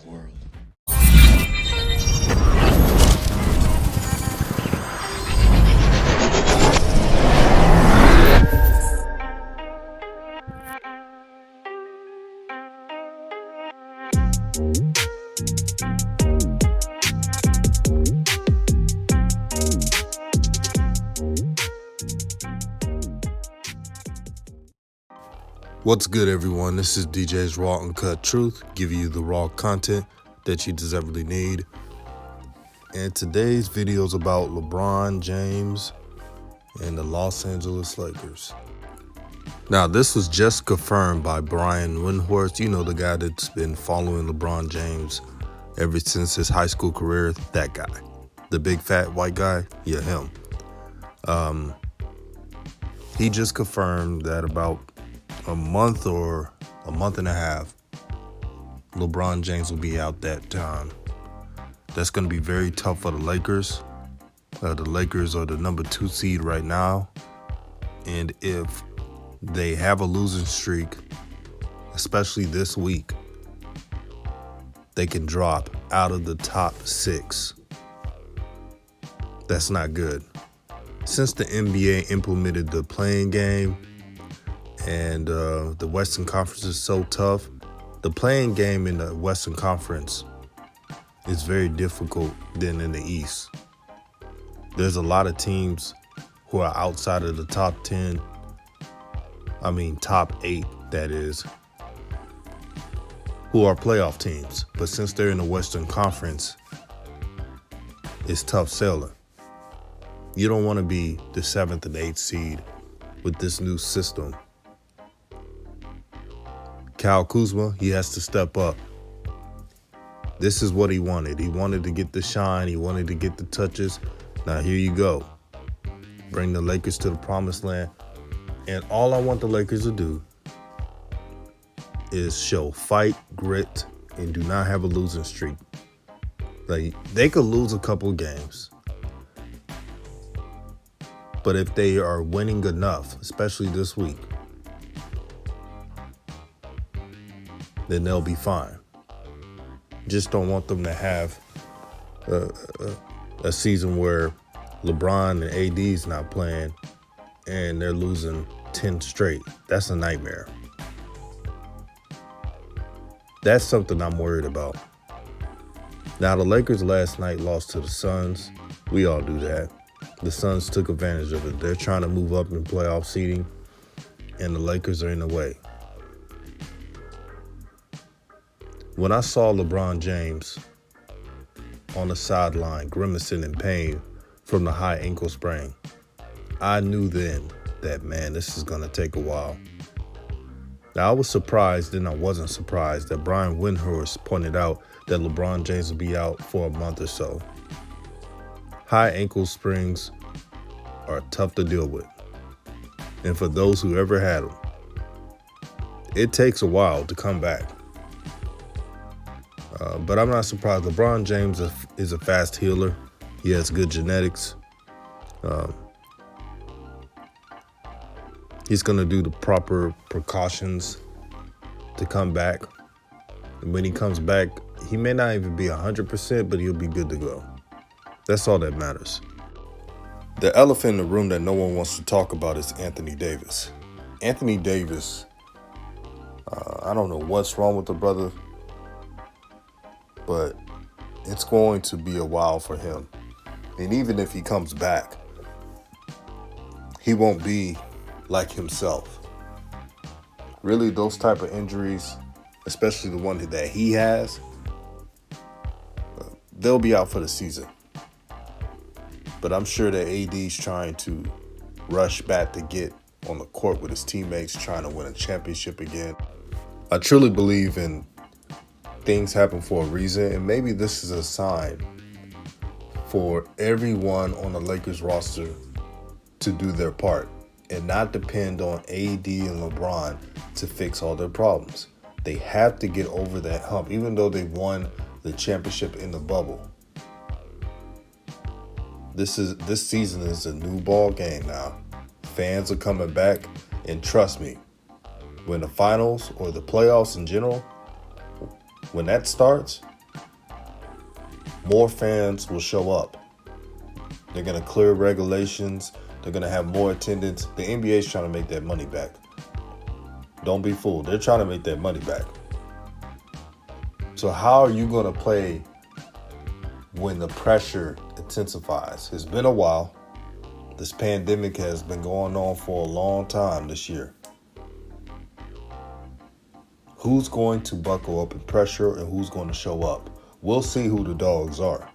the world. What's good, everyone? This is DJ's Djrawuncuttruth, giving you the raw content that you deservedly need. And today's video is about LeBron James and the Los Angeles Lakers. Now, this was just confirmed by Brian Windhorst, the guy that's been following LeBron James ever since his high school career. That guy, the big fat white guy, yeah, him. He just confirmed that about a month or a month and a half, LeBron James will be out that time. That's going to be very tough for the Lakers. The Lakers are the number 2 seed right now. And if they have a losing streak, especially this week, they can drop out of the top 6. That's not good. Since the NBA implemented the playing game, and the Western Conference is so tough, the playing game in the Western Conference is very difficult than in the East. There's a lot of teams who are outside of the top 10, top 8, that is, who are playoff teams. But since they're in the Western Conference, it's tough sailing. You don't want to be the 7th and 8th seed with this new system. Kyle Kuzma, he has to step up. This is what he wanted. He wanted to get the shine. He wanted to get the touches. Now here you go. Bring the Lakers to the promised land. And all I want the Lakers to do is show fight, grit, and do not have a losing streak. Like, they could lose a couple games, but if they are winning enough, especially this week, then they'll be fine. Just don't want them to have a season where LeBron and AD's not playing and they're losing 10 straight. That's a nightmare. That's something I'm worried about. Now, the Lakers last night lost to the Suns. We all do that. The Suns took advantage of it. They're trying to move up in playoff seeding, and the Lakers are in the way. When I saw LeBron James on the sideline grimacing in pain from the high ankle sprain, I knew then that, man, this is going to take a while. Now, I was surprised, and I wasn't surprised, that Brian Windhorst pointed out that LeBron James will be out for a month or so. High ankle sprains are tough to deal with. And for those who ever had them, it takes a while to come back. But I'm not surprised. LeBron James is a fast healer. He has good genetics. He's going to do the proper precautions to come back. And when he comes back, he may not even be 100%, but he'll be good to go. That's all that matters. The elephant in the room that no one wants to talk about is Anthony Davis. Anthony Davis, I don't know what's wrong with the brother, but it's going to be a while for him. And even if he comes back, he won't be like himself. Really, those type of injuries, especially the one that he has, they'll be out for the season. But I'm sure that AD's trying to rush back to get on the court with his teammates, trying to win a championship again. I truly believe in things happen for a reason, and maybe this is a sign for everyone on the Lakers roster to do their part and not depend on AD and LeBron to fix all their problems. They have to get over that hump, even though they won the championship in the bubble. This season is a new ball game now. Fans are coming back, and trust me, when the finals or the playoffs in general, When that starts, more fans will show up. They're going to clear regulations. They're going to have more attendance. The NBA is trying to make that money back. Don't be fooled. They're trying to make that money back. So how are you going to play when the pressure intensifies? It's been a while. This pandemic has been going on for a long time this year. Who's going to buckle up in pressure and who's going to show up? We'll see who the dogs are.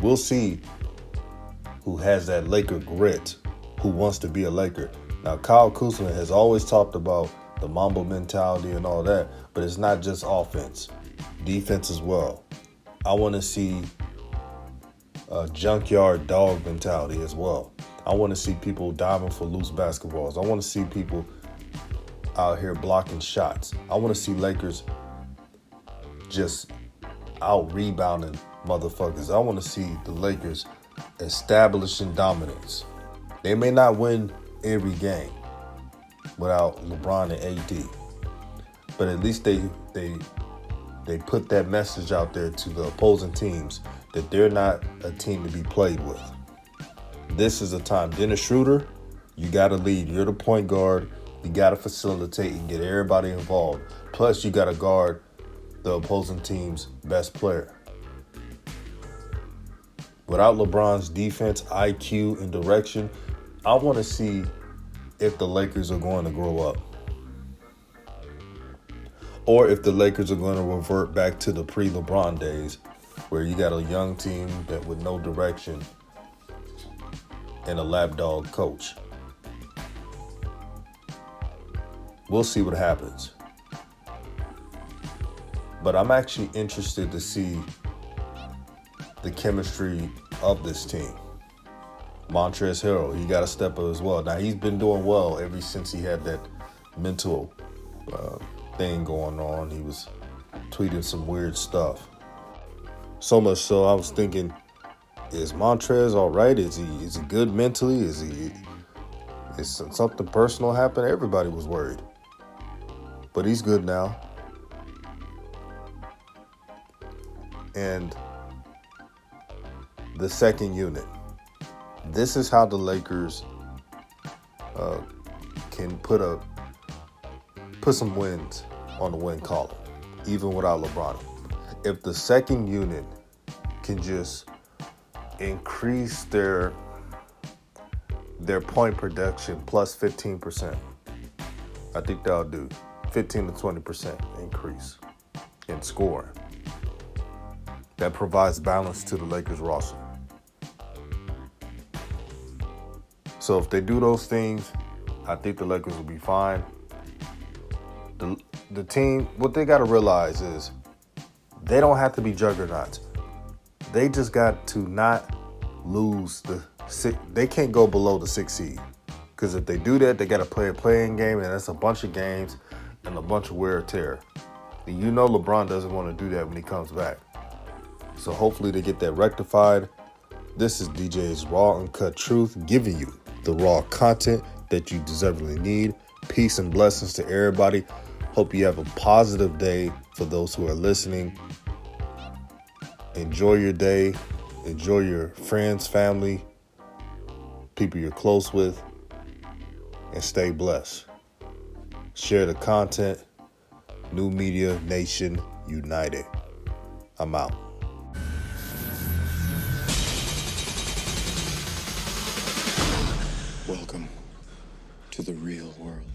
We'll see who has that Laker grit, who wants to be a Laker. Now, Kyle Kuzma has always talked about the Mamba mentality and all that, but it's not just offense, defense as well. I want to see a junkyard dog mentality as well. I want to see people diving for loose basketballs. I want to see people out here blocking shots. I want to see Lakers just out rebounding motherfuckers. I want to see the Lakers establishing dominance. They may not win every game without LeBron and AD, but at least they put that message out there to the opposing teams that they're not a team to be played with. This is a time. Dennis Schroeder, you got to lead. You're the point guard. You got to facilitate and get everybody involved. Plus, you got to guard the opposing team's best player. Without LeBron's defense, IQ, and direction, I want to see if the Lakers are going to grow up. Or if the Lakers are going to revert back to the pre-LeBron days where you got a young team that with no direction and a lapdog coach. We'll see what happens. But I'm actually interested to see the chemistry of this team. Montrezl Harrell, he got to step up as well. Now, he's been doing well ever since he had that mental thing going on. He was tweeting some weird stuff. So much so, I was thinking, is Montrezl all right? Is he good mentally? Is something personal happen? Everybody was worried. But he's good now. And the second unit. This is how the Lakers can put some wins on the win column, even without LeBron. If the second unit can just increase their point production plus 15%, I think that'll do 15 to 20% increase in scoring. That provides balance to the Lakers roster. So if they do those things, I think the Lakers will be fine. The team, what they got to realize is they don't have to be juggernauts. They just got to not lose they can't go below the 6th seed. Because if they do that, they got to play a playing game, and that's a bunch of games and a bunch of wear and tear. And you know LeBron doesn't want to do that when he comes back. So hopefully they get that rectified. This is DJ's Raw Uncut Truth, giving you the raw content that you deservedly need. Peace and blessings to everybody. Hope you have a positive day for those who are listening. Enjoy your day. Enjoy your friends, family, people you're close with, and stay blessed. Share the content. New Media Nation United. I'm out. Welcome to the real world.